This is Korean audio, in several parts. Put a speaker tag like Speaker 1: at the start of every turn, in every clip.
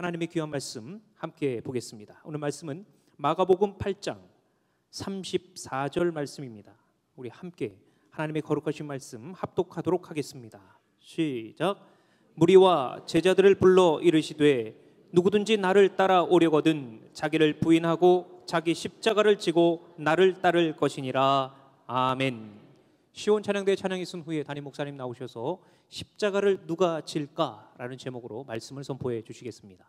Speaker 1: 하나님의 귀한 말씀 함께 보겠습니다. 오늘 말씀은 마가복음 8장 34절 말씀입니다. 우리 함께 하나님의 거룩하신 말씀 합독하도록 하겠습니다. 시작. 무리와 제자들을 불러 이르시되 누구든지 나를 따라오려거든 자기를 부인하고 자기 십자가를 지고 나를 따를 것이니라. 아멘. 시온 찬양대 찬양이 있은 후에 담임 목사님 나오셔서 십자가를 누가 질까라는 제목으로 말씀을 선포해 주시겠습니다.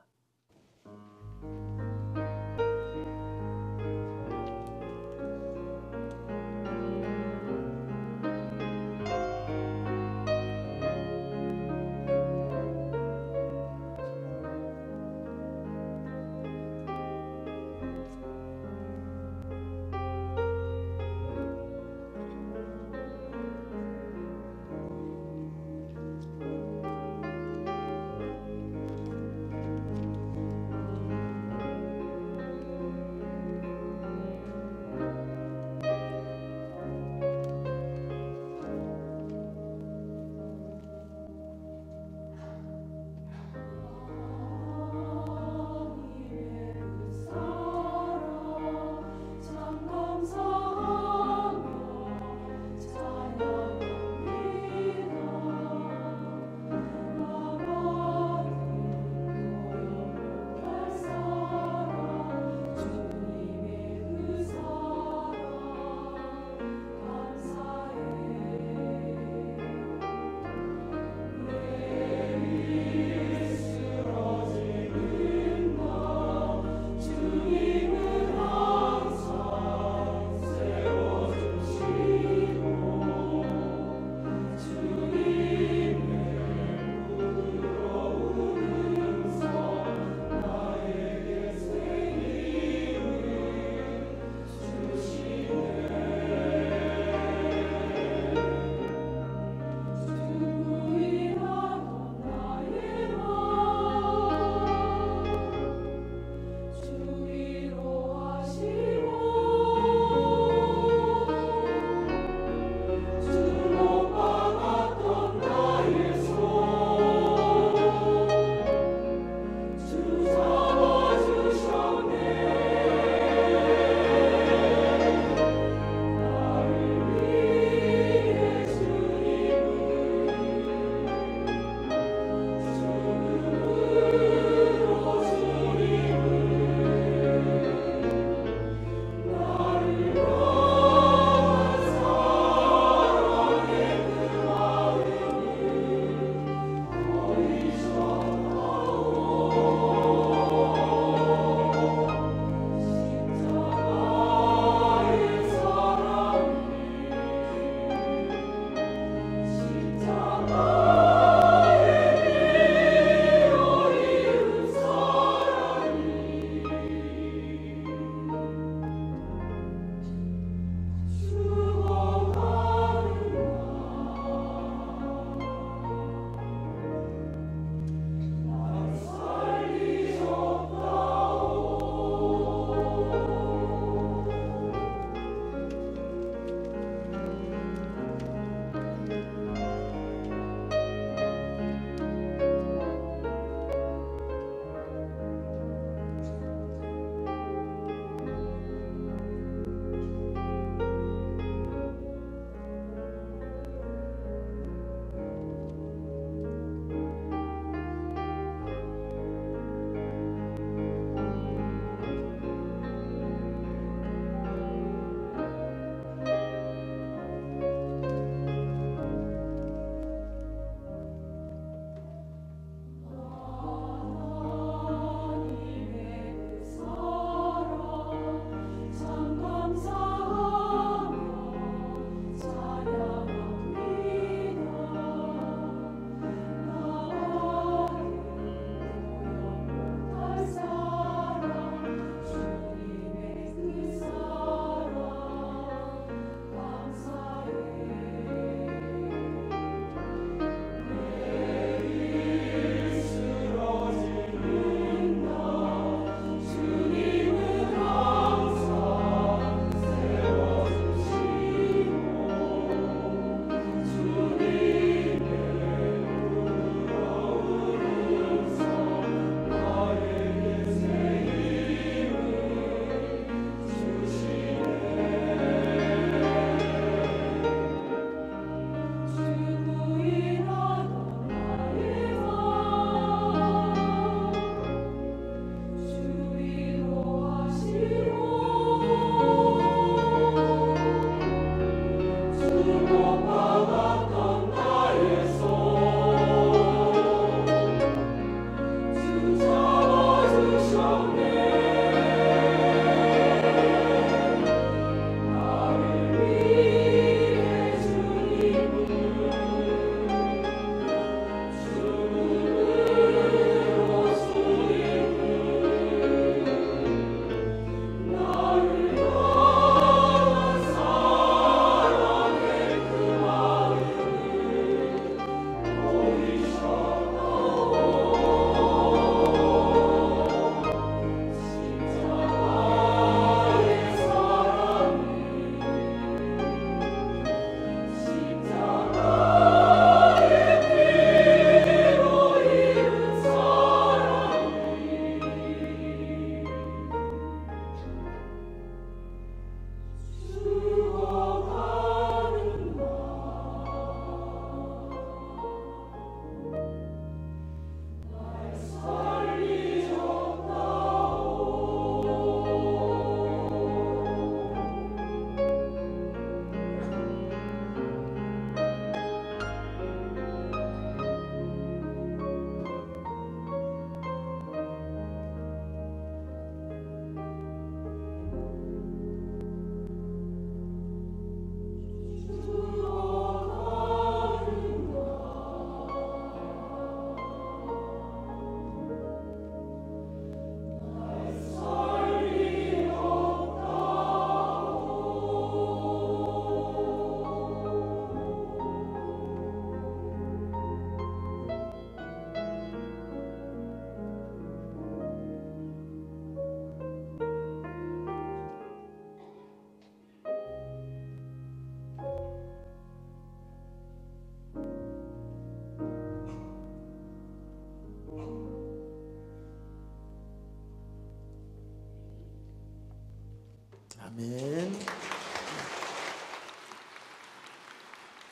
Speaker 2: 아멘.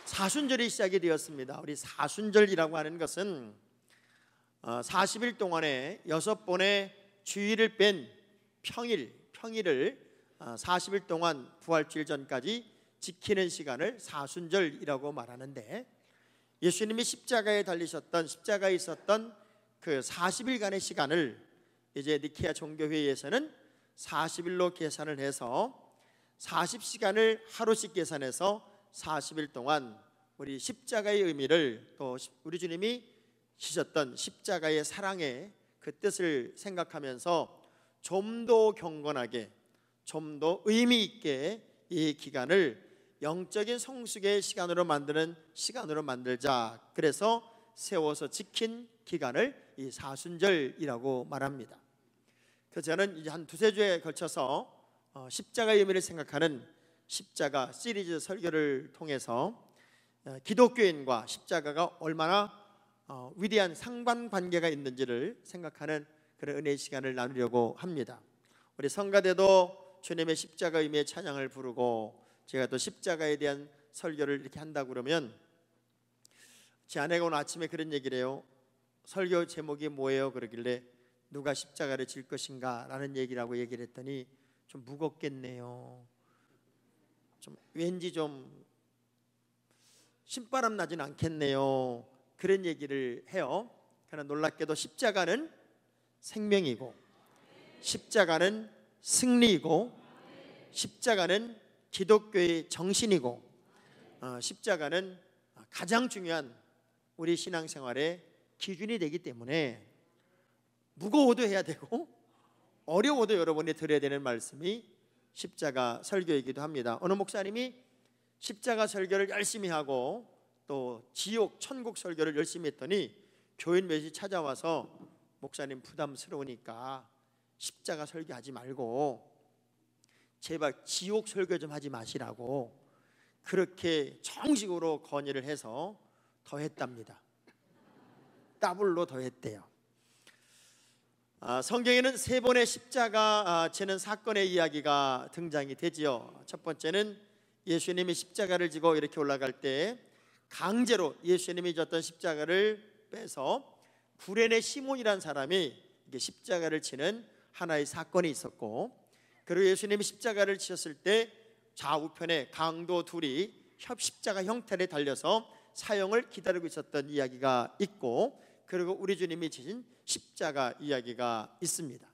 Speaker 2: 사순절이 시작이 되었습니다. 우리 사순절이라고 하는 것은 40일 동안에 6번의 주일을 뺀 평일을 40일 동안 부활주일 전까지 지키는 시간을 사순절이라고 말하는데, 예수님이 십자가에 있었던 그 40일간의 시간을 이제 니케아 종교회의에서는 40일로 계산을 해서 40시간을 하루씩 계산해서 40일 동안 우리 십자가의 의미를, 또 우리 주님이 지셨던 십자가의 사랑의 그 뜻을 생각하면서 좀 더 경건하게, 좀 더 의미 있게 이 기간을 영적인 성숙의 시간으로 만들자. 그래서 세워서 지킨 기간을 이 사순절이라고 말합니다. 그래서 저는 이제 한 두세 주에 걸쳐서 십자가의 의미를 생각하는 십자가 시리즈 설교를 통해서 기독교인과 십자가가 얼마나 위대한 상관관계가 있는지를 생각하는 그런 은혜의 시간을 나누려고 합니다. 우리 성가대도 주님의 십자가 의미의 찬양을 부르고, 제가 또 십자가에 대한 설교를 이렇게 한다고 그러면 제 아내가 오늘 아침에 그런 얘기를 해요. 설교 제목이 뭐예요? 그러길래 누가 십자가를 질 것인가 라는 얘기라고 얘기를 했더니 좀 무겁겠네요. 왠지 좀 신바람 나진 않겠네요. 그런 얘기를 해요. 그러나 놀랍게도 십자가는 생명이고, 십자가는 승리이고, 십자가는 기독교의 정신이고, 십자가는 가장 중요한 우리 신앙생활의 기준이 되기 때문에 무거워도 해야 되고 어려워도 여러분이 들어야 되는 말씀이 십자가 설교이기도 합니다. 어느 목사님이 십자가 설교를 열심히 하고 또 지옥 천국 설교를 열심히 했더니 교인 몇이 찾아와서 목사님 부담스러우니까 십자가 설교하지 말고 제발 지옥 설교 좀 하지 마시라고 그렇게 정식으로 건의를 해서 더 했답니다. 더블로 더 했대요. 성경에는 세 번의 십자가 지는 사건의 이야기가 등장이 되지요. 첫 번째는 예수님이 십자가를 지고 이렇게 올라갈 때 강제로 예수님이 졌던 십자가를 빼서 구레네 시몬이라는 사람이 십자가를 지는 하나의 사건이 있었고, 그리고 예수님이 십자가를 지셨을 때 좌우편에 강도 둘이 십자가 형태를 달려서 사형을 기다리고 있었던 이야기가 있고, 그리고 우리 주님이 지신 십자가 이야기가 있습니다.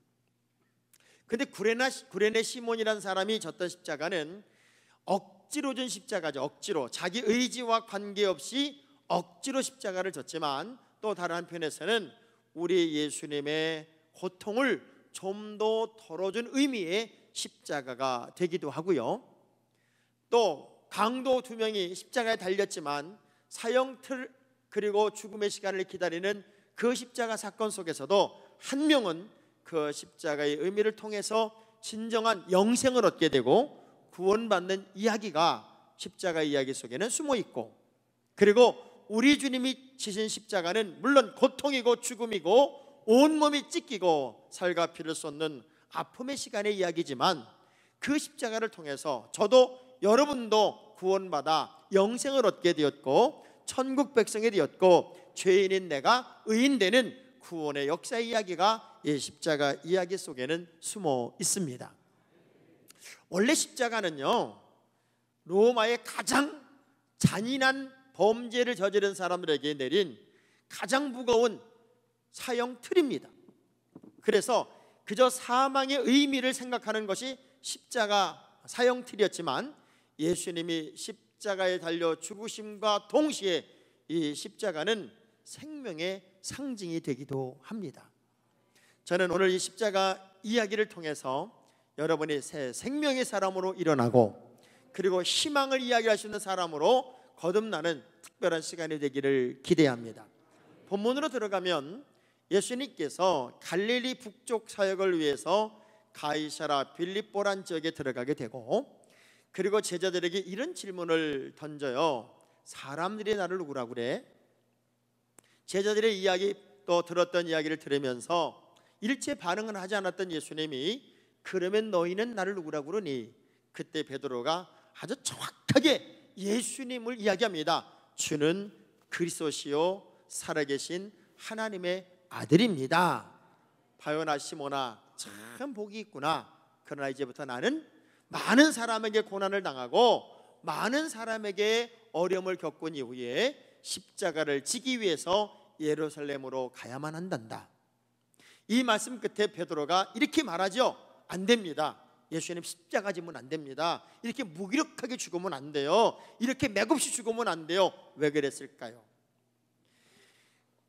Speaker 2: 근데 구레네 시몬이라는 사람이 졌던 십자가는 억지로 준 십자가죠. 억지로, 자기 의지와 관계없이 억지로 십자가를 졌지만, 또 다른 한편에서는 우리 예수님의 고통을 좀 더 덜어준 의미의 십자가가 되기도 하고요. 또 강도 두 명이 십자가에 달렸지만 사형틀 그리고 죽음의 시간을 기다리는 그 십자가 사건 속에서도 한 명은 그 십자가의 의미를 통해서 진정한 영생을 얻게 되고 구원받는 이야기가 십자가 이야기 속에는 숨어 있고, 그리고 우리 주님이 지신 십자가는 물론 고통이고 죽음이고 온몸이 찢기고 살과 피를 쏟는 아픔의 시간의 이야기지만, 그 십자가를 통해서 저도 여러분도 구원받아 영생을 얻게 되었고 천국 백성이 되었고 죄인인 내가 의인되는 구원의 역사의 이야기가 이 십자가 이야기 속에는 숨어 있습니다. 원래 십자가는요, 로마의 가장 잔인한 범죄를 저지른 사람들에게 내린 가장 무거운 사형 틀입니다. 그래서 그저 사망의 의미를 생각하는 것이 십자가 사형 틀이었지만, 예수님이 십자가에 달려 죽으심과 동시에 이 십자가는 생명의 상징이 되기도 합니다. 저는 오늘 이 십자가 이야기를 통해서 여러분이 새 생명의 사람으로 일어나고, 그리고 희망을 이야기할 수 있는 사람으로 거듭나는 특별한 시간이 되기를 기대합니다. 본문으로 들어가면 예수님께서 갈릴리 북쪽 사역을 위해서 가이사라 빌립보란 지역에 들어가게 되고, 그리고 제자들에게 이런 질문을 던져요. 사람들이 나를 누구라고 그래? 제자들의 이야기, 또 들었던 이야기를 들으면서 일체 반응은 하지 않았던 예수님이 그러면 너희는 나를 누구라고 그러니? 그때 베드로가 아주 정확하게 예수님을 이야기합니다. 주는 그리스도시요 살아계신 하나님의 아들입니다. 바요나 시몬아, 참 복이 있구나. 그러나 이제부터 나는 많은 사람에게 고난을 당하고 많은 사람에게 어려움을 겪은 이후에 십자가를 지기 위해서 예루살렘으로 가야만 한단다. 이 말씀 끝에 베드로가 이렇게 말하죠. 안 됩니다. 예수님 십자가 지면 안 됩니다. 이렇게 무기력하게 죽으면 안 돼요. 이렇게 맥없이 죽으면 안 돼요. 왜 그랬을까요?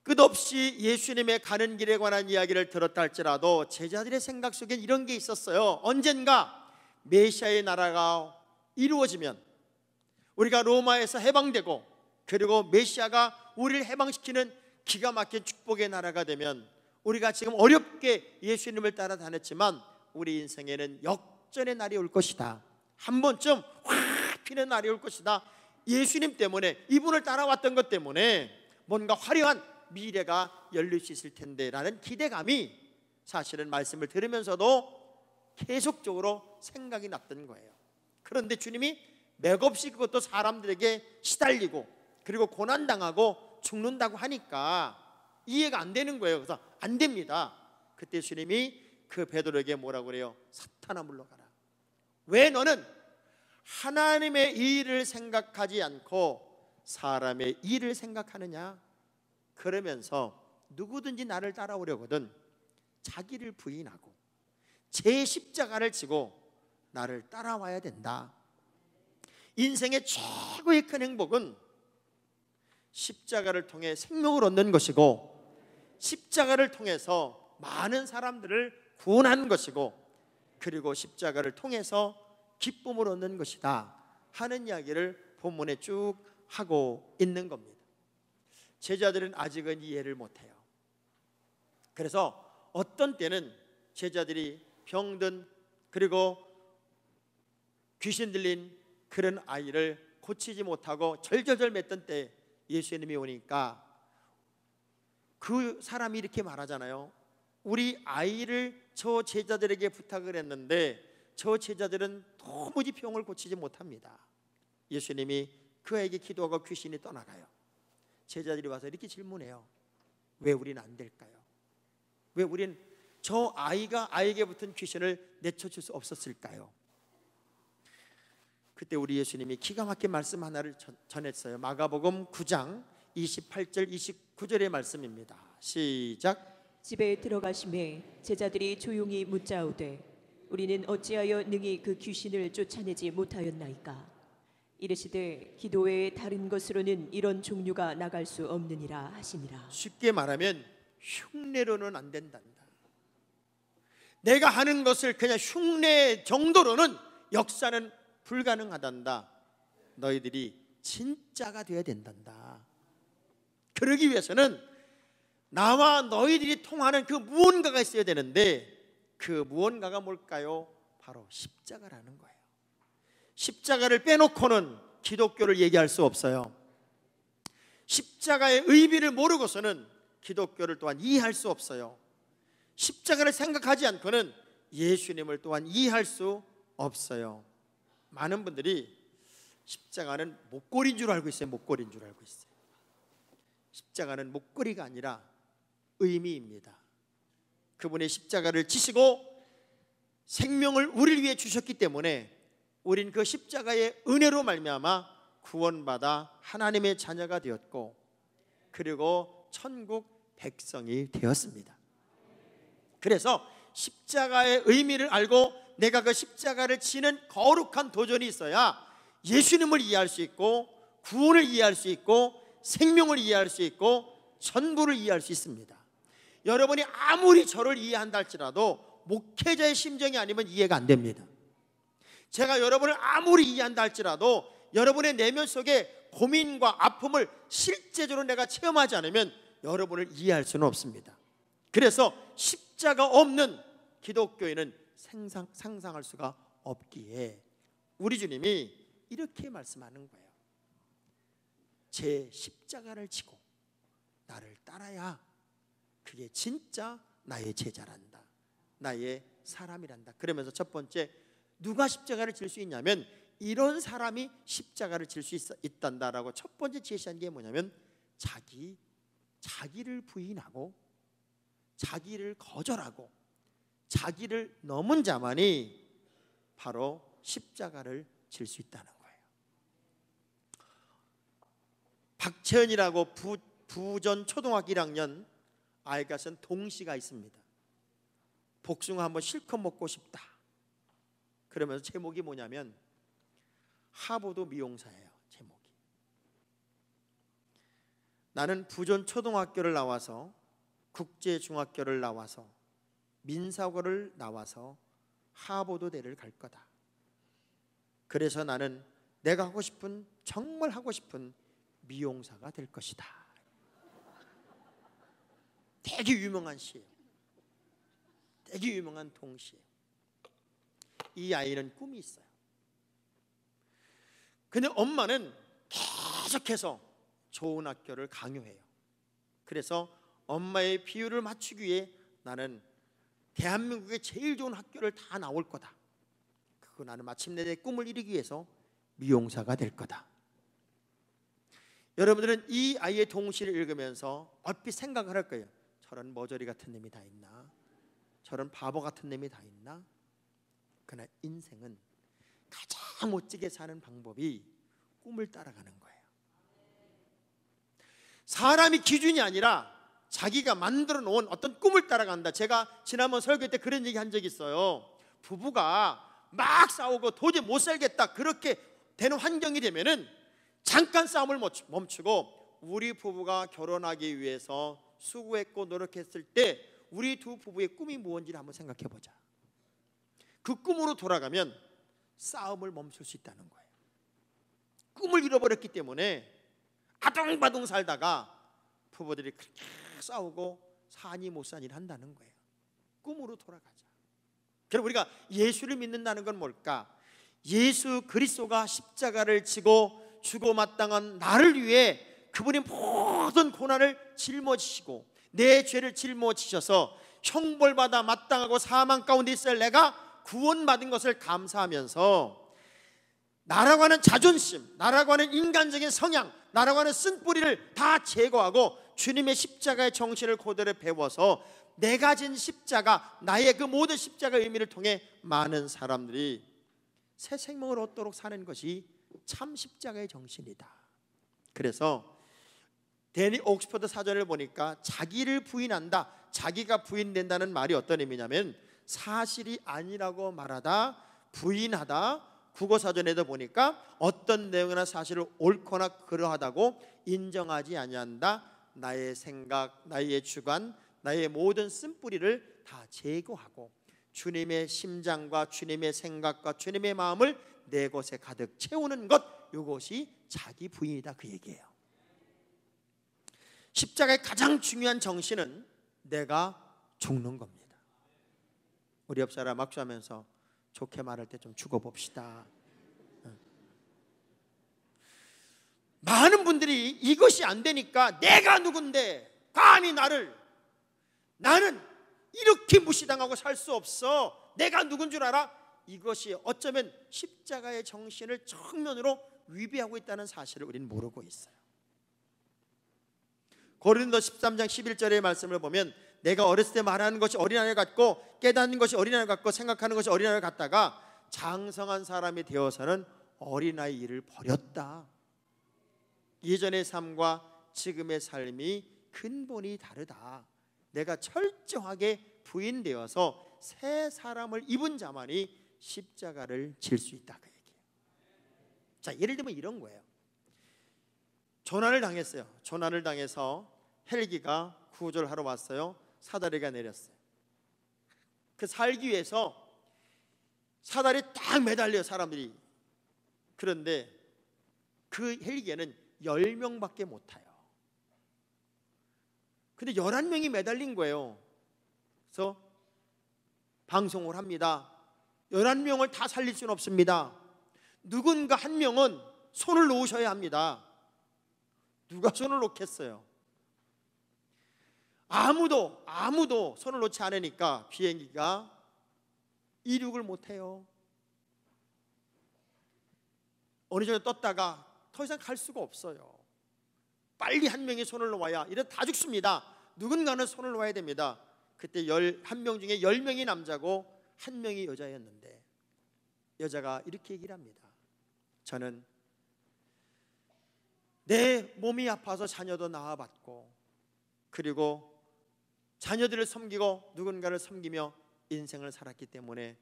Speaker 2: 끝없이 예수님의 가는 길에 관한 이야기를 들었다 할지라도 제자들의 생각 속엔 이런 게 있었어요. 언젠가 메시아의 나라가 이루어지면, 우리가 로마에서 해방되고, 그리고 메시아가 우리를 해방시키는 기가 막힌 축복의 나라가 되면, 우리가 지금 어렵게 예수님을 따라다녔지만 우리 인생에는 역전의 날이 올 것이다. 한 번쯤 확 피는 날이 올 것이다. 예수님 때문에, 이분을 따라왔던 것 때문에 뭔가 화려한 미래가 열릴 수 있을 텐데 라는 기대감이 사실은 말씀을 들으면서도 계속적으로 생각이 났던 거예요. 그런데 주님이 맥없이 그것도 사람들에게 시달리고 그리고 고난당하고 죽는다고 하니까 이해가 안 되는 거예요. 그래서 안 됩니다. 그때 주님이 그 베드로에게 뭐라고 그래요? 사탄아 물러가라. 왜 너는 하나님의 일을 생각하지 않고 사람의 일을 생각하느냐? 그러면서 누구든지 나를 따라오려거든 자기를 부인하고 제 십자가를 지고 나를 따라와야 된다. 인생의 최고의 큰 행복은 십자가를 통해 생명을 얻는 것이고, 십자가를 통해서 많은 사람들을 구원하는 것이고, 그리고 십자가를 통해서 기쁨을 얻는 것이다 하는 이야기를 본문에 쭉 하고 있는 겁니다. 제자들은 아직은 이해를 못해요. 그래서 어떤 때는 제자들이 병든, 그리고 귀신 들린 그런 아이를 고치지 못하고 절절절 맸던 때 예수님이 오니까 그 사람이 이렇게 말하잖아요. 우리 아이를 저 제자들에게 부탁을 했는데 저 제자들은 도무지 병을 고치지 못합니다. 예수님이 그 아이에게 기도하고 귀신이 떠나가요. 제자들이 와서 이렇게 질문해요. 왜 우리는 안 될까요? 왜 우린 저 아이가 아이에게 붙은 귀신을 내쫓을 수 없었을까요? 그때 우리 예수님이 기가 막힌 말씀 하나를 전했어요. 마가복음 9장 28절 29절의 말씀입니다. 시작.
Speaker 3: 집에 들어가심에 제자들이 조용히 묻자오되 우리는 어찌하여 능히 그 귀신을 쫓아내지 못하였나이까? 이르시되 기도 외에 다른 것으로는 이런 종류가 나갈 수 없느니라 하시니라.
Speaker 2: 쉽게 말하면 흉내로는 안 된단다. 내가 하는 것을 그냥 흉내 정도로는 역사는 불가능하단다. 너희들이 진짜가 되어야 된단다. 그러기 위해서는 나와 너희들이 통하는 그 무언가가 있어야 되는데 그 무언가가 뭘까요? 바로 십자가라는 거예요. 십자가를 빼놓고는 기독교를 얘기할 수 없어요. 십자가의 의미를 모르고서는 기독교를 또한 이해할 수 없어요. 십자가를 생각하지 않고는 예수님을 또한 이해할 수 없어요. 많은 분들이 십자가는 목걸이인 줄 알고 있어요. 목걸이인 줄 알고 있어요. 십자가는 목걸이가 아니라 의미입니다. 그분의 십자가를 지시고 생명을 우리를 위해 주셨기 때문에 우린 그 십자가의 은혜로 말미암아 구원받아 하나님의 자녀가 되었고, 그리고 천국 백성이 되었습니다. 그래서 십자가의 의미를 알고 내가 그 십자가를 지는 거룩한 도전이 있어야 예수님을 이해할 수 있고, 구원을 이해할 수 있고, 생명을 이해할 수 있고, 전부를 이해할 수 있습니다. 여러분이 아무리 저를 이해한다 할지라도 목회자의 심정이 아니면 이해가 안 됩니다. 제가 여러분을 아무리 이해한다 할지라도 여러분의 내면 속에 고민과 아픔을 실제적으로 내가 체험하지 않으면 여러분을 이해할 수는 없습니다. 그래서 십자가 없는 기독교인은 상상할 수가 없기에 우리 주님이 이렇게 말씀하는 거예요. 제 십자가를 지고 나를 따라야 그게 진짜 나의 제자란다, 나의 사람이란다. 그러면서 첫 번째, 누가 십자가를 질 수 있냐면 이런 사람이 십자가를 질 수 있단다라고 첫 번째 제시한 게 뭐냐면 자기를 부인하고 자기를 거절하고 자기를 넘은 자만이 바로 십자가를 질 수 있다는 거예요. 박채연이라고 부전 초등학교 1학년 아이가 쓴 동시가 있습니다. 복숭아 한번 실컷 먹고 싶다. 그러면서 제목이 뭐냐면 하버드 미용사예요. 제목이. 나는 부전 초등학교를 나와서 국제중학교를 나와서 민사고를 나와서 하버드대를 갈 거다. 그래서 나는 내가 하고 싶은, 정말 하고 싶은 미용사가 될 것이다. 되게 유명한 시예요. 되게 유명한 동시예요. 이 아이는 꿈이 있어요. 근데 엄마는 계속해서 좋은 학교를 강요해요. 그래서 엄마의 비율을 맞추기 위해 나는 대한민국의 제일 좋은 학교를 다 나올 거다. 그리고 나는 마침내 내 꿈을 이루기 위해서 미용사가 될 거다. 여러분들은 이 아이의 동시를 읽으면서 얼핏 생각을 할 거예요. 저런 머저리 같은 놈이 다 있나? 저런 바보 같은 놈이 다 있나? 그러나 인생은 가장 멋지게 사는 방법이 꿈을 따라가는 거예요. 사람이 기준이 아니라 자기가 만들어 놓은 어떤 꿈을 따라간다. 제가 지난번 설교 때 그런 얘기 한 적이 있어요. 부부가 막 싸우고 도저히 못 살겠다 그렇게 되는 환경이 되면은 잠깐 싸움을 멈추고 우리 부부가 결혼하기 위해서 수고했고 노력했을 때 우리 두 부부의 꿈이 무엇인지를 한번 생각해 보자. 그 꿈으로 돌아가면 싸움을 멈출 수 있다는 거예요. 꿈을 잃어버렸기 때문에 아둥바둥 살다가 부부들이 그렇게 싸우고 사니 못 사니를 한다는 거예요. 꿈으로 돌아가자. 그럼 우리가 예수를 믿는다는 건 뭘까? 예수 그리스도가 십자가를 지고 죽어 마땅한 나를 위해 그분이 모든 고난을 짊어지시고 내 죄를 짊어지셔서 형벌받아 마땅하고 사망 가운데 있을 내가 구원받은 것을 감사하면서 나라고 하는 자존심, 나라고 하는 인간적인 성향, 나라고 하는 쓴뿌리를 다 제거하고 주님의 십자가의 정신을 그대로 배워서 내가 진 십자가, 나의 그 모든 십자가의 의미를 통해 많은 사람들이 새 생명을 얻도록 사는 것이 참 십자가의 정신이다. 그래서 데니 옥스퍼드 사전을 보니까 자기를 부인한다, 자기가 부인된다는 말이 어떤 의미냐면 사실이 아니라고 말하다, 부인하다. 국어사전에도 보니까 어떤 내용이나 사실을 옳거나 그러하다고 인정하지 아니한다. 나의 생각, 나의 주관, 나의 모든 쓴뿌리를 다 제거하고 주님의 심장과 주님의 생각과 주님의 마음을 내 것에 가득 채우는 것, 이것이 자기 부인이다, 그 얘기예요. 십자가의 가장 중요한 정신은 내가 죽는 겁니다. 우리 옆 사람 악수하면서 좋게 말할 때 좀 죽어봅시다. 많은 분들이 이것이 안 되니까 내가 누군데 감히 나는 이렇게 무시당하고 살 수 없어, 내가 누군 줄 알아? 이것이 어쩌면 십자가의 정신을 정면으로 위배하고 있다는 사실을 우리는 모르고 있어요. 고린도 13장 11절의 말씀을 보면 내가 어렸을 때 말하는 것이 어린아이 같고 깨닫는 것이 어린아이 같고 생각하는 것이 어린아이 같다가 장성한 사람이 되어서는 어린아이 일을 버렸다. 예전의 삶과 지금의 삶이 근본이 다르다. 내가 철저하게 부인되어서 새 사람을 입은 자만이 십자가를 질 수 있다, 그 얘기예요. 자, 예를 들면 이런 거예요. 조난을 당했어요. 조난을 당해서 헬기가 구조를 하러 왔어요. 사다리가 내렸어요. 그 살기 위해서 사다리에 딱 매달려요, 사람들이. 그런데 그 헬기에는 10명밖에 못 타요. 근데 11명이 매달린 거예요. 그래서 방송을 합니다. 11명을 다 살릴 수는 없습니다. 누군가 한 명은 손을 놓으셔야 합니다. 누가 손을 놓겠어요? 아무도 손을 놓지 않으니까 비행기가 이륙을 못해요. 어느 정도 떴다가 더 이상 갈 수가 없어요. 빨리 한 명이 손을 놓아야 이래 다 죽습니다. 누군가는 손을 놓아야 됩니다. 그때 11명 중에 10명이 남자고 1명이 여자였는데 여자가 이렇게 얘기를 합니다. 저는 내 몸이 아파서 자녀도 낳아봤고 그리고 자녀들을 섬기고 누군가를 섬기며 인생을 살았기 때문에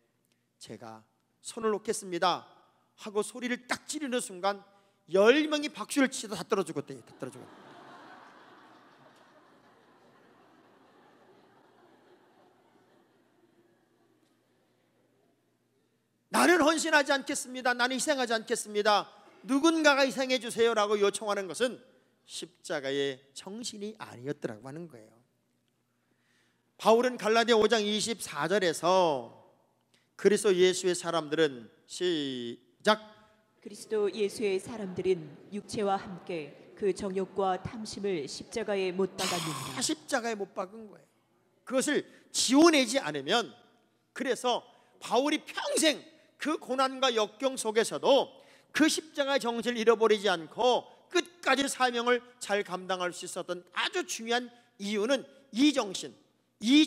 Speaker 2: 제가 손을 놓겠습니다 하고 소리를 딱 지르는 순간 10명이 박수를 치다 다 떨어 죽었대요. 다 떨어 죽었대요. 나는 헌신하지 않겠습니다. 나는 희생하지 않겠습니다. 누군가가 희생해 주세요라고 요청하는 것은 십자가의 정신이 아니었더라고 하는 거예요. 바울은 갈라디아 5장 24절에서 그리스도 예수의 사람들은 시작
Speaker 3: 그리스도 예수의 사람들은 육체와 함께 그 정욕과 탐심을 십자가에 못 박았느니라.
Speaker 2: 십자가에 못 박은 거예요. 그것을 지워내지 않으면, 그래서 바울이 평생 그 고난과 역경 속에서도 그 십자가의 정신을 잃어버리지 않고 끝까지 사명을 잘 감당할 수 있었던 아주 중요한 이유는 이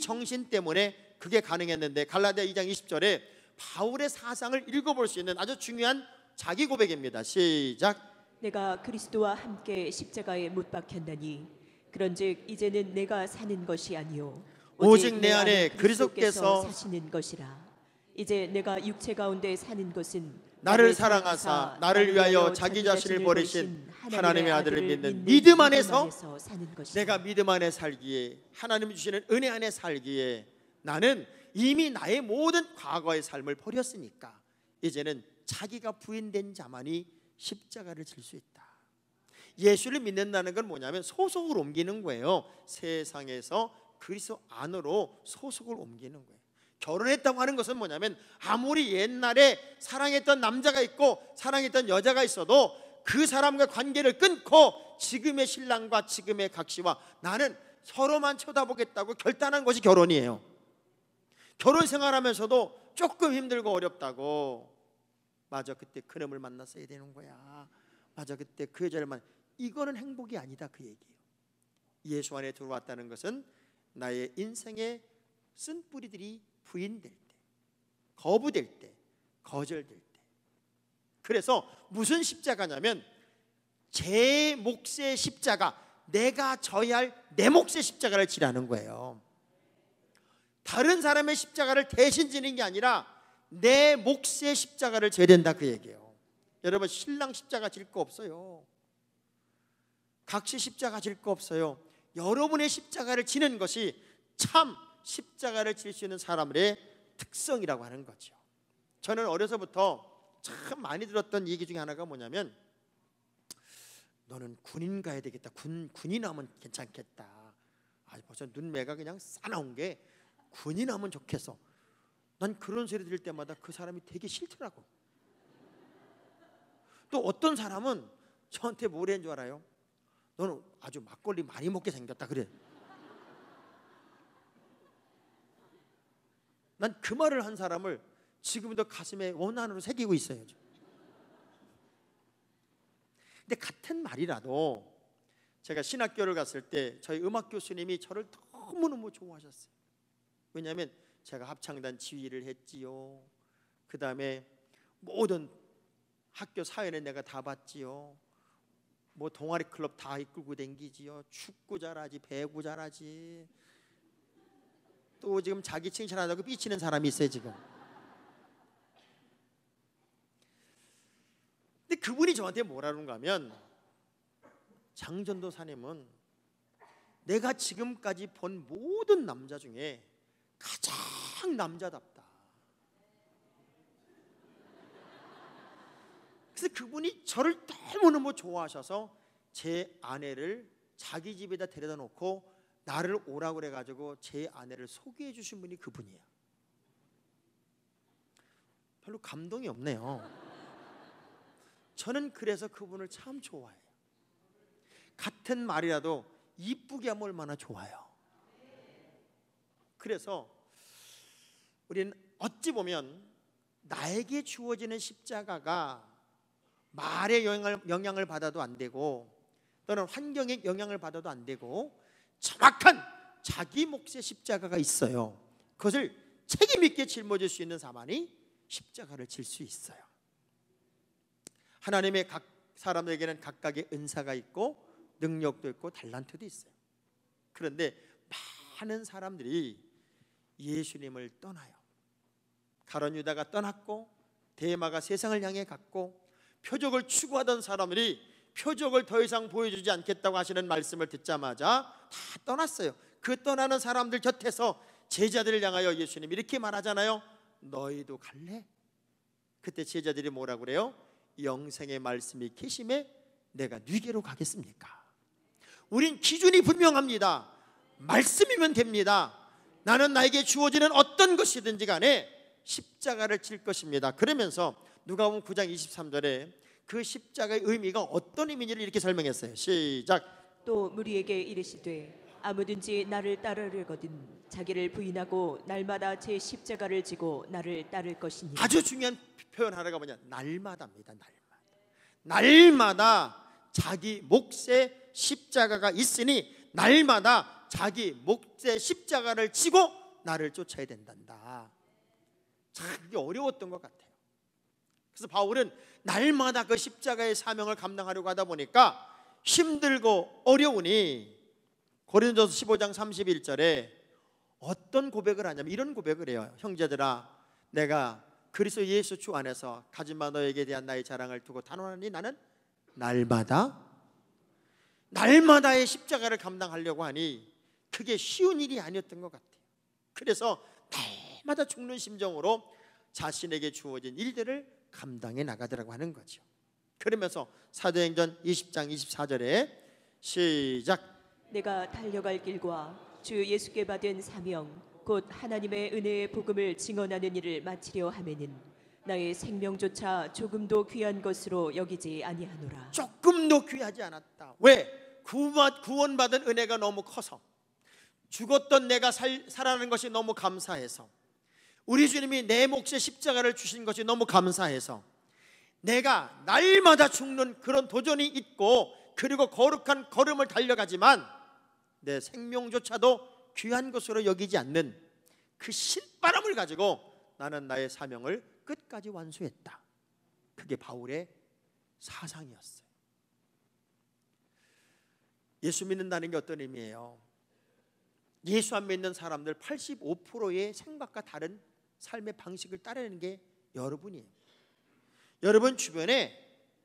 Speaker 2: 정신 때문에 그게 가능했는데, 갈라디아 2장 20절에 바울의 사상을 읽어볼 수 있는 아주 중요한 자기 고백입니다. 시작.
Speaker 3: 내가 그리스도와 함께 십자가에 못 박혔나니 그런즉 이제는 내가 사는 것이 아니요
Speaker 2: 오직 내 안에 그리스도께서
Speaker 3: 사시는 것이라. 이제 내가 육체 가운데 사는 것은
Speaker 2: 나를 사랑하사 나를 위하여 자기 자신을 버리신 하나님의 아들을 믿는 믿음 안에서
Speaker 3: 사는 것이라.
Speaker 2: 내가 믿음 안에 살기에, 하나님이 주시는 은혜 안에 살기에 나는 이미 나의 모든 과거의 삶을 버렸으니까 이제는 자기가 부인된 자만이 십자가를 질 수 있다. 예수를 믿는다는 건 뭐냐면 소속을 옮기는 거예요. 세상에서 그리스도 안으로 소속을 옮기는 거예요. 결혼했다고 하는 것은 뭐냐면 아무리 옛날에 사랑했던 남자가 있고 사랑했던 여자가 있어도 그 사람과 관계를 끊고 지금의 신랑과 지금의 각시와 나는 서로만 쳐다보겠다고 결단한 것이 결혼이에요. 결혼 생활하면서도 조금 힘들고 어렵다고, 맞아 그때 그놈을 만났어야 되는 거야, 맞아 그때 그 여자를 이거는 행복이 아니다 그 얘기예요. 예수 안에 들어왔다는 것은 나의 인생의 쓴뿌리들이 부인될 때, 거부될 때, 거절될 때. 그래서 무슨 십자가냐면 제 몫의 십자가, 내가 져야 할 내 몫의 십자가를 지라는 거예요. 다른 사람의 십자가를 대신 지는 게 아니라 내 몫의 십자가를 져야 된다 그 얘기예요. 여러분, 신랑 십자가 질 거 없어요. 각시 십자가 질 거 없어요. 여러분의 십자가를 지는 것이 참 십자가를 질 수 있는 사람들의 특성이라고 하는 거죠. 저는 어려서부터 참 많이 들었던 얘기 중에 하나가 뭐냐면, 너는 군인 가야 되겠다. 군인 하면 괜찮겠다. 벌써 눈매가 그냥 싸나운 게 군인 하면 좋겠어. 난 그런 소리 들을 때마다 그 사람이 되게 싫더라고. 또 어떤 사람은 저한테 뭐라는 줄 알아요? 너는 아주 막걸리 많이 먹게 생겼다 그래. 난 그 말을 한 사람을 지금도 가슴에 원한으로 새기고 있어요. 근데 같은 말이라도 제가 신학교를 갔을 때 저희 음악 교수님이 저를 너무너무 좋아하셨어요. 왜냐하면 제가 합창단 지휘를 했지요. 그 다음에 모든 학교 사회는 내가 다 봤지요. 뭐 동아리 클럽 다 이끌고 댕기지요. 축구 잘하지, 배구 잘하지. 또 지금 자기 칭찬하다고 삐치는 사람이 있어요 지금. 근데 그분이 저한테 뭐라는가 하면, 장전도사님은 내가 지금까지 본 모든 남자 중에 가장 남자답다. 그래서 그분이 저를 너무너무 좋아하셔서 제 아내를 자기 집에다 데려다 놓고 나를 오라고 그래가지고 제 아내를 소개해 주신 분이 그분이에요. 별로 감동이 없네요. 저는 그래서 그분을 참 좋아해요. 같은 말이라도 이쁘게 하면 얼마나 좋아요. 그래서 우리는 어찌 보면 나에게 주어지는 십자가가 말의 영향을 받아도 안 되고 또는 환경의 영향을 받아도 안 되고 정확한 자기 몫의 십자가가 있어요. 그것을 책임 있게 짊어질 수 있는 사람이 십자가를 질 수 있어요. 하나님의 각 사람에게는 각각의 은사가 있고 능력도 있고 달란트도 있어요. 그런데 많은 사람들이 예수님을 떠나요. 가룟 유다가 떠났고 데마가 세상을 향해 갔고 표적을 추구하던 사람들이 표적을 더 이상 보여주지 않겠다고 하시는 말씀을 듣자마자 다 떠났어요. 그 떠나는 사람들 곁에서 제자들을 향하여 예수님이 이렇게 말하잖아요. 너희도 갈래? 그때 제자들이 뭐라고 그래요? 영생의 말씀이 계심에 내가 네게로 가겠습니까? 우린 기준이 분명합니다. 말씀이면 됩니다. 나는 나에게 주어지는 어떤 것이든지 간에 십자가를 질 것입니다. 그러면서 누가복음 9장 23절에 그 십자가의 의미가 어떤 의미인지를 이렇게 설명했어요. 시작.
Speaker 3: 또 무리에게 이르시되 아무든지 나를 따르려거든 자기를 부인하고 날마다 제 십자가를 지고 나를 따를 것이니.
Speaker 2: 아주 중요한 표현 하나가 뭐냐? 날마다입니다. 날마다 자기 몫의 십자가가 있으니 날마다 자기 몫의 십자가를 지고 나를 쫓아야 된단다. 참 이게 어려웠던 것 같아요. 그래서 바울은 날마다 그 십자가의 사명을 감당하려고 하다 보니까 힘들고 어려우니 고린도서 15장 31절에 어떤 고백을 하냐면 이런 고백을 해요. 형제들아, 내가 그리스도 예수 주 안에서 가진 바 너에게 대한 나의 자랑을 두고 단언하니 나는 날마다의 십자가를 감당하려고 하니 그게 쉬운 일이 아니었던 것 같아요. 그래서 날마다 죽는 심정으로 자신에게 주어진 일들을 감당해 나가더라고 하는 거죠. 그러면서 사도행전 20장 24절에 시작.
Speaker 3: 내가 달려갈 길과 주 예수께 받은 사명 곧 하나님의 은혜의 복음을 증언하는 일을 마치려 하매는 나의 생명조차 조금도 귀한 것으로 여기지 아니하노라.
Speaker 2: 조금도 귀하지 않았다. 왜? 구원받은 은혜가 너무 커서, 죽었던 내가 살아나는 것이 너무 감사해서, 우리 주님이 내 몫의 십자가를 주신 것이 너무 감사해서 내가 날마다 죽는 그런 도전이 있고 그리고 거룩한 걸음을 달려가지만 내 생명조차도 귀한 것으로 여기지 않는 그 신바람을 가지고 나는 나의 사명을 끝까지 완수했다. 그게 바울의 사상이었어요. 예수 믿는다는 게 어떤 의미예요? 예수 안 믿는 사람들 85%의 생각과 다른 삶의 방식을 따르는 게 여러분이에요. 여러분 주변에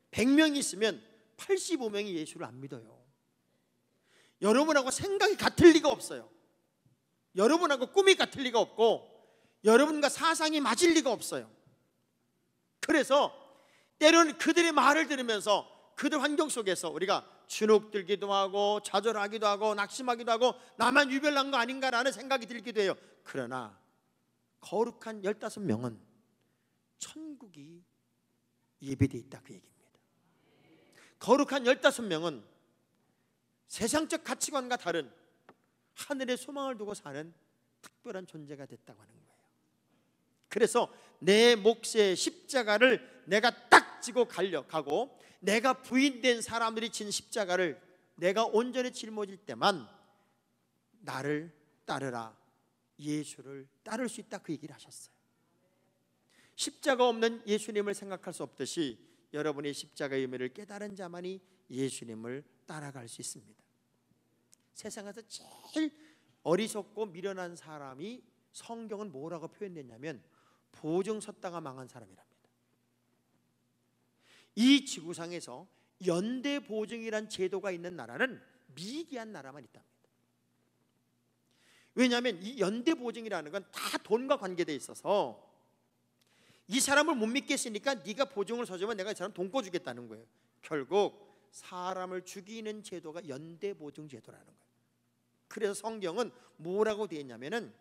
Speaker 2: 100명이 있으면 85명이 예수를 안 믿어요. 여러분하고 생각이 같을 리가 없어요. 여러분하고 꿈이 같을 리가 없고 여러분과 사상이 맞을 리가 없어요. 그래서 때로는 그들의 말을 들으면서 그들 환경 속에서 우리가 주눅들기도 하고 좌절하기도 하고 낙심하기도 하고 나만 유별난 거 아닌가라는 생각이 들기도 해요. 그러나 거룩한 15명은 천국이 예비되어 있다, 그 얘기입니다. 거룩한 15명은 세상적 가치관과 다른 하늘의 소망을 두고 사는 특별한 존재가 됐다고 하는 거예요. 그래서 내 몫의 십자가를 내가 딱 지고 가고 내가 부인된 사람들이 진 십자가를 내가 온전히 짊어질 때만 나를 따르라, 예수를 따를 수 있다, 그 얘기를 하셨어요. 십자가 없는 예수님을 생각할 수 없듯이 여러분이 십자가의 의미를 깨달은 자만이 예수님을 따라갈 수 있습니다. 세상에서 제일 어리석고 미련한 사람이 성경은 뭐라고 표현됐냐면 보증 섰다가 망한 사람이랍니다. 이 지구상에서 연대 보증이란 제도가 있는 나라는 미개한 나라만 있답니다. 왜냐하면 이 연대 보증이라는 건 다 돈과 관계되어 있어서 이 사람을 못 믿겠으니까 네가 보증을 서주면 내가 이 사람 돈 꿔주겠다는 거예요. 결국 사람을 죽이는 제도가 연대 보증 제도라는 거예요. 그래서 성경은 뭐라고 되어 있냐면은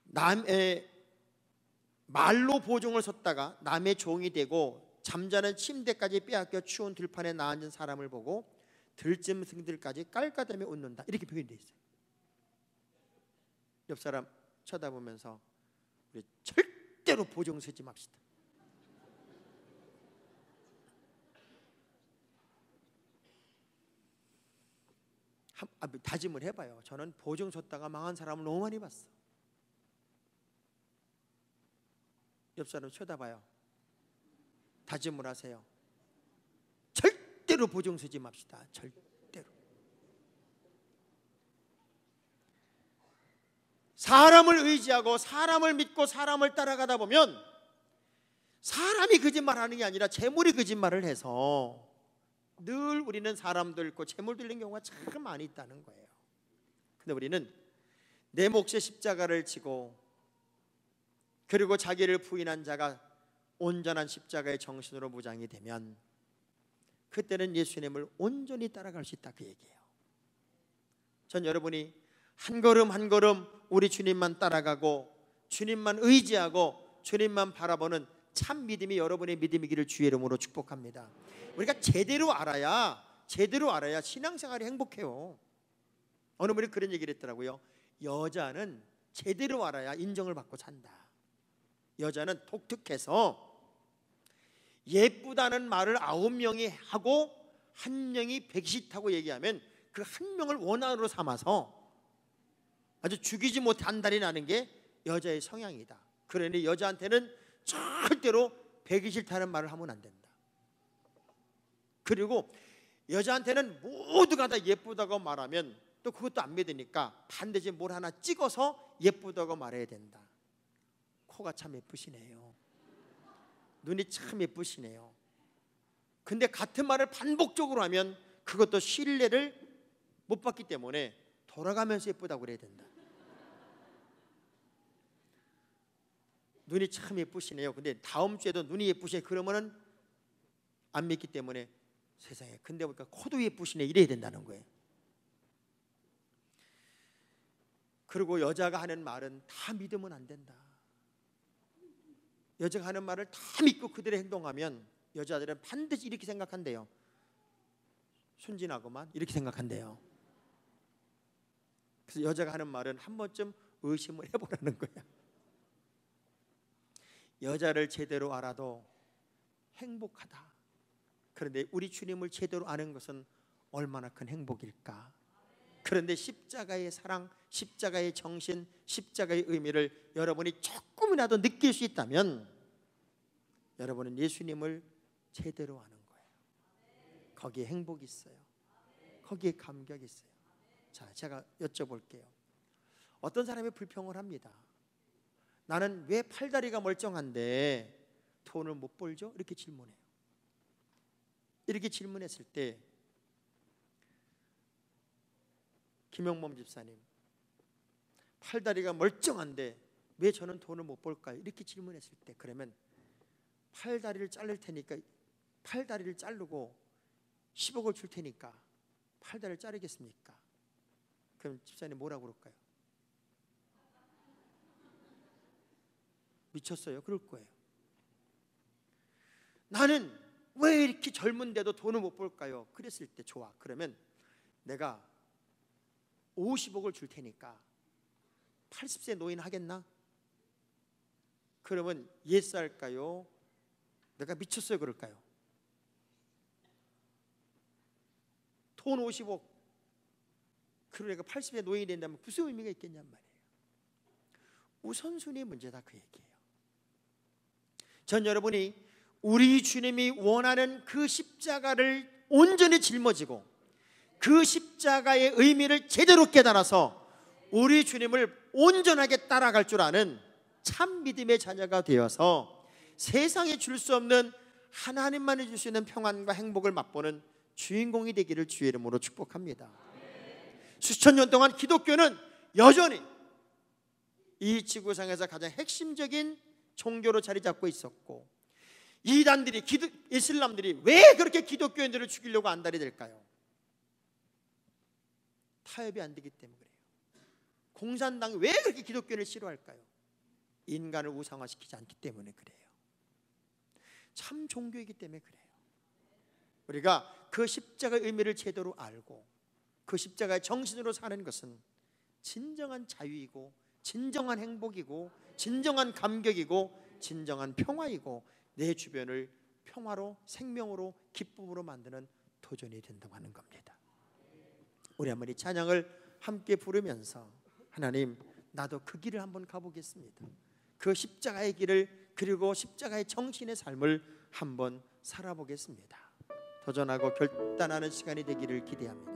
Speaker 2: 남의 말로 보증을 섰다가 남의 종이 되고 잠자는 침대까지 빼앗겨 추운 들판에 나앉은 사람을 보고 들짐승들까지 깔깔대며 웃는다, 이렇게 표현되어 있어요. 옆 사람 쳐다보면서 우리 절대로 보증 서지 맙시다. 다짐을 해봐요. 저는 보증 섰다가 망한 사람을 너무 많이 봤어. 옆 사람 쳐다봐요. 다짐을 하세요. 절대로 보증 서지 맙시다. 절대로. 사람을 의지하고 사람을 믿고 사람을 따라가다 보면 사람이 거짓말하는 게 아니라 재물이 거짓말을 해서 늘 우리는 사람도 잃고 재물 들린 경우가 참 많이 있다는 거예요. 근데 우리는 내 몫의 십자가를 지고 그리고 자기를 부인한 자가 온전한 십자가의 정신으로 무장이 되면 그때는 예수님을 온전히 따라갈 수 있다, 그 얘기예요. 전 여러분이 한 걸음 한 걸음 우리 주님만 따라가고 주님만 의지하고 주님만 바라보는 참 믿음이 여러분의 믿음이기를 주의 이름으로 축복합니다. 우리가 제대로 알아야 신앙생활이 행복해요. 어느 분이 그런 얘기를 했더라고요. 여자는 제대로 알아야 인정을 받고 산다. 여자는 독특해서 예쁘다는 말을 9명이 하고 1명이 백시타고 얘기하면 그 1명을 원한으로 삼아서 아주 죽이지 못한 달이 나는 게 여자의 성향이다. 그러니 여자한테는 절대로 배기 싫다는 말을 하면 안 된다. 그리고 여자한테는 모두가 다 예쁘다고 말하면 또 그것도 안 믿으니까 반드시 뭘 하나 찍어서 예쁘다고 말해야 된다. 코가 참 예쁘시네요. 눈이 참 예쁘시네요. 근데 같은 말을 반복적으로 하면 그것도 신뢰를 못 받기 때문에 돌아가면서 예쁘다고 그래야 된다. 눈이 참 예쁘시네요. 근데 다음 주에도 눈이 예쁘시네. 그러면은 안 믿기 때문에 세상에 근데 보니까 코도 예쁘시네 이래야 된다는 거예요. 그리고 여자가 하는 말은 다 믿으면 안 된다. 여자가 하는 말을 다 믿고 그대로 행동하면 여자들은 반드시 이렇게 생각한대요. 순진하고만 이렇게 생각한대요. 그래서 여자가 하는 말은 한 번쯤 의심을 해보라는 거야. 여자를 제대로 알아도 행복하다. 그런데 우리 주님을 제대로 아는 것은 얼마나 큰 행복일까. 그런데 십자가의 사랑, 십자가의 정신, 십자가의 의미를 여러분이 조금이라도 느낄 수 있다면 여러분은 예수님을 제대로 아는 거예요. 거기에 행복이 있어요. 거기에 감격이 있어요. 자, 제가 여쭤볼게요. 어떤 사람이 불평을 합니다. 나는 왜 팔다리가 멀쩡한데 돈을 못 벌죠? 이렇게 질문해요. 이렇게 질문했을 때 김영범 집사님, 팔다리가 멀쩡한데 왜 저는 돈을 못 벌까요? 이렇게 질문했을 때 그러면 팔다리를 자를 테니까 팔다리를 자르고 10억을 줄 테니까 팔다리를 자르겠습니까? 그럼 집사님 뭐라고 그럴까요? 미쳤어요? 그럴 거예요. 나는 왜 이렇게 젊은데도 돈을 못 벌까요? 그랬을 때 좋아. 그러면 내가 50억을 줄 테니까 80세 노인 하겠나? 그러면 예스 할까요? 내가 미쳤어요 그럴까요? 돈 50억 그리고 내가 80세 노인이 된다면 무슨 의미가 있겠냔 말이에요. 우선순위의 문제다 그 얘기예요. 전 여러분이 우리 주님이 원하는 그 십자가를 온전히 짊어지고 그 십자가의 의미를 제대로 깨달아서 우리 주님을 온전하게 따라갈 줄 아는 참 믿음의 자녀가 되어서 세상에 줄 수 없는 하나님만이 줄 수 있는 평안과 행복을 맛보는 주인공이 되기를 주의 이름으로 축복합니다. 수천 년 동안 기독교는 여전히 이 지구상에서 가장 핵심적인 종교로 자리 잡고 있었고 이단들이 이슬람들이 왜 그렇게 기독교인들을 죽이려고 안달이 될까요? 타협이 안 되기 때문에 그래요. 공산당이 왜 그렇게 기독교인을 싫어할까요? 인간을 우상화시키지 않기 때문에 그래요. 참 종교이기 때문에 그래요. 우리가 그 십자가의 의미를 제대로 알고 그 십자가의 정신으로 사는 것은 진정한 자유이고 진정한 행복이고 진정한 감격이고 진정한 평화이고 내 주변을 평화로 생명으로 기쁨으로 만드는 도전이 된다고 하는 겁니다. 우리 한번 이 찬양을 함께 부르면서 하나님, 나도 그 길을 한번 가보겠습니다. 그 십자가의 길을, 그리고 십자가의 정신의 삶을 한번 살아보겠습니다. 도전하고 결단하는 시간이 되기를 기대합니다.